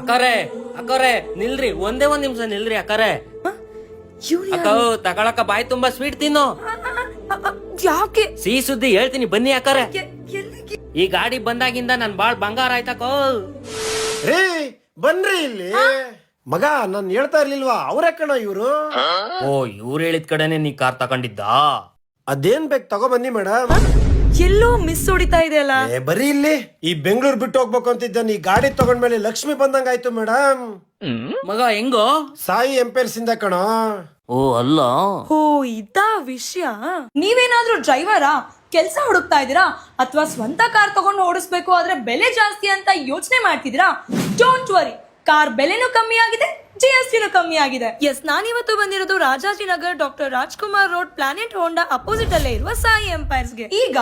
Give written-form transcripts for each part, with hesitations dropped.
ಅಕ್ಕರೆ ಅಕ್ಕರೆ ನಿಲ್ರಿ, ಒಂದೇ ಒಂದ್ ನಿಮಿಷ ನಿಲ್ರಿ ಅಕ್ಕರೆ. ಅಕ್ಕ ತಗೊಳಕ ಬಾಯಿ ತುಂಬಾ ಸ್ವೀಟ್ ತಿನ್ನು. ಯಾಕೆ? ಸಿಹಿ ಸುದ್ದಿ ಹೇಳ್ತೀನಿ ಬನ್ನಿ ಅಕ್ಕರೆ. ಎಲ್ಲಿಗೆ? ಈ ಗಾಡಿ ಬಂದಾಗಿಂದ ನನ್ ಬಾಳ್ ಬಂಗಾರ ಆಯ್ತಕೋ. ರೇ ಬನ್ರಿ ಇಲ್ಲಿ. ಮಗ ನಾನ್ ಹೇಳ್ತಾ ಇರ್ಲಿಲ್ವಾ, ಅವ್ರೆ ಕಣ ಇವ್ರು. ಓ, ಇವ್ರು ಹೇಳಿದ ಕಡೆನೆ ನೀ ಕಾರ್ ತಗೊಂಡಿದ್ದ? ಅದೇನ್ ಬೇಕು ತಗೋ ಬನ್ನಿ ಮೇಡಮ್. ಎಲ್ಲೋ ಮಿಸ್ ಹೊಡಿತಾ ಇದೆ ಅಲ್ಲ. ಬರೀ ಇಲ್ಲಿ ಈ ಬೆಂಗಳೂರು ಬಿಟ್ಟು ಹೋಗ್ಬೇಕು ಅಂತಿದ್ದಾನೆ. ಈ ಗಾಡಿ ತಗೊಂಡ್ಮೇಲೆ ಲಕ್ಷ್ಮಿ ಬಂದಂಗಾಯ್ತು ಮೇಡಮ್. ಮಗ ಹೆಂಗೋ? ಸಾಯಿ ಎಂಪೈರ್ಸ್ ಇಂದ ಕಣ. ಓ ಅಲ್ಲ. ಓ ಇದಾ ವಿಷಯ. ನೀವೇನಾದ್ರೂ ಡ್ರೈವರಾ? ಕೆಲ್ಸ ಹುಡುಕ್ತಾ ಇದೀರಾ ಅಥವಾ ಸ್ವಂತ ಕಾರ್ ತಗೊಂಡು ಓಡಿಸ್ಬೇಕು ಆದ್ರೆ ಬೆಲೆ ಜಾಸ್ತಿ ಅಂತ ಯೋಚನೆ ಮಾಡ್ತಿದ್ದೀರಾ? ಡೋಂಟ್ ವರಿ, ಕಾರ್ ಬೆಲೆನೂ ಕಮ್ಮಿ ಆಗಿದೆ, GST ಕಮ್ಮಿ ಆಗಿದೆ. ಎಸ್, ನಾನಿವತ್ತು ಬಂದಿರೋದು Rajajinagar doctor Rajkumar road planet Honda opposite ಅಲ್ಲೇ ಇರುವ ಸಾಯಿ ಎಂಪೈರ್ಸ್ಗೆ. ಈಗ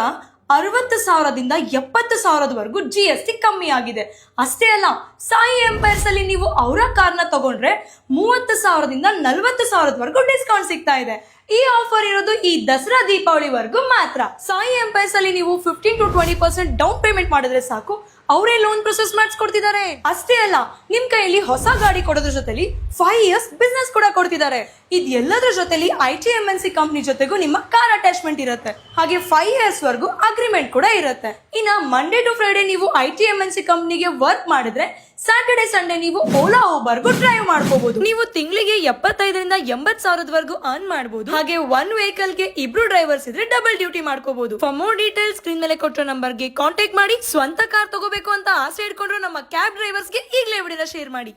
60,000ದಿಂದ 70,000ವರೆಗೂ GST ಕಮ್ಮಿ ಆಗಿದೆ. ಅಷ್ಟೇ ಅಲ್ಲ, ಸಾಯಿ ಎಂಪೈರ್ಸ್ ಅಲ್ಲಿ ನೀವು ಅವರ ಕಾರ್ನ ತಗೊಂಡ್ರೆ 30,000ದಿಂದ 40,000ವರೆಗೂ ಡಿಸ್ಕೌಂಟ್ ಸಿಗ್ತಾ ಇದೆ. ಈ ಆಫರ್ ಇರೋದು ಈ ದಸರಾ ದೀಪಾವಳಿವರೆಗೂ ಮಾತ್ರ. ಸಾಯಿ ಎಂಪೈರ್ಸ್ ಅಲ್ಲಿ ನೀವು 15 to 20% ಡೌನ್ ಪೇಮೆಂಟ್ ಮಾಡಿದ್ರೆ ಸಾಕು, ಅವರೇ ಲೋನ್ ಪ್ರೊಸೆಸ್ ಮಾಡಿಸ್ಕೊಡ್ತಿದ್ದಾರೆ. ಅಷ್ಟೇ ಅಲ್ಲ, ನಿಮ್ ಕೈಯಲ್ಲಿ ಹೊಸ ಗಾಡಿ ಕೊಡೋದ್ರ ಜೊತೆಲಿ 5 years ಬಿಸ್ನೆಸ್ ಕೂಡ ಕೊಡ್ತಿದ್ದಾರೆ. ಇದ್ ಎಲ್ಲದ್ರ ಜೊತೆಲಿ IT MNC ಕಂಪ್ನಿ ಜೊತೆಗೂ ನಿಮ್ಮ ಕಾರ್ ಅಟ್ಯಾಚ್ಮೆಂಟ್ ಇರುತ್ತೆ. ಹಾಗೆ 5 years ವರೆಗೂ ಅಗ್ರಿಮೆಂಟ್ ಕೂಡ ಇರುತ್ತೆ. ಇನ್ನ ಮಂಡೇ ಟು ಫ್ರೈಡೆ ನೀವು IT MNC ಕಂಪ್ನಿಗೆ ವರ್ಕ್ ಮಾಡಿದ್ರೆ ಸ್ಯಾಟರ್ಡೆ ಸಂಡೇ ನೀವು ಓಲಾ ಊಬರ್ಗೂ ಡ್ರೈವ್ ಮಾಡ್ಕೋಬಹುದು. ನೀವು ತಿಂಗಳಿಗೆ 75ರಿಂದ 80,000ವರೆಗೂ ಅರ್ನ್ ಮಾಡಬಹುದು. ಹಾಗೆ ಒನ್ ವೆಹಿಕಲ್ ಗೆ ಇಬ್ರು ಡ್ರೈವರ್ಸ್ ಇದ್ರೆ ಡಬಲ್ ಡ್ಯೂಟಿ ಮಾಡ್ಕೋಬಹುದು. ಫಾರ್ ಮೋರ್ ಡೀಟೇಲ್ಸ್ ಸ್ಕ್ರೀನ್ ಮೇಲೆ ಕೊಟ್ಟಿರೋ ನಂಬರ್ಗೆ ಕಾಂಟ್ಯಾಕ್ಟ್ ಮಾಡಿ. ಸ್ವಂತ ಕಾರ್ ತಗೋಬೇಕು ಅಂತ ಆಸೆ ಇಟ್ಕೊಂಡ್ರು ನಮ್ಮ ಕ್ಯಾಬ್ ಡ್ರೈವರ್ಸ್ಗೆ ಈಗಲೇ ವಿಡಿಯೋನ ಶೇರ್ ಮಾಡಿ.